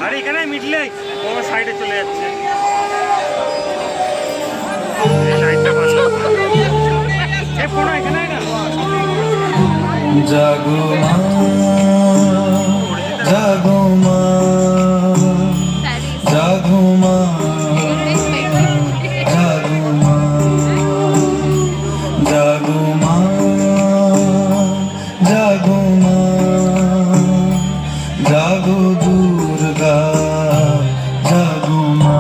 আরে এখানে মিটলে কোনো সাইডে চলে যাচ্ছে। জাগো মা, জাগো মা, জাগো মা, জাগো মা, জাগো মা, জাগো মা, জাগো দুর্গা, জাগো মা।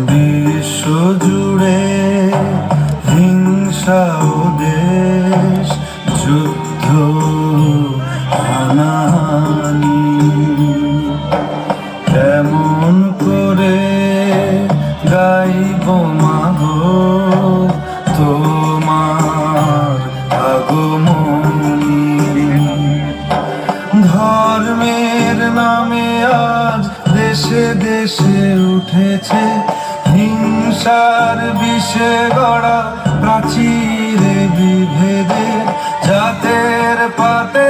বিশ্ব জুড়ে হিংসা ও দেশ, যুদ্ধ হানাহানি, কেমন করে গাইব মাগো তোমার আগমনী। ধর্মের নামে আজ দেশে দেশে উঠেছে হিংসার বিষে গড়া প্রাচীরে বিভেদে, জাতের পাতে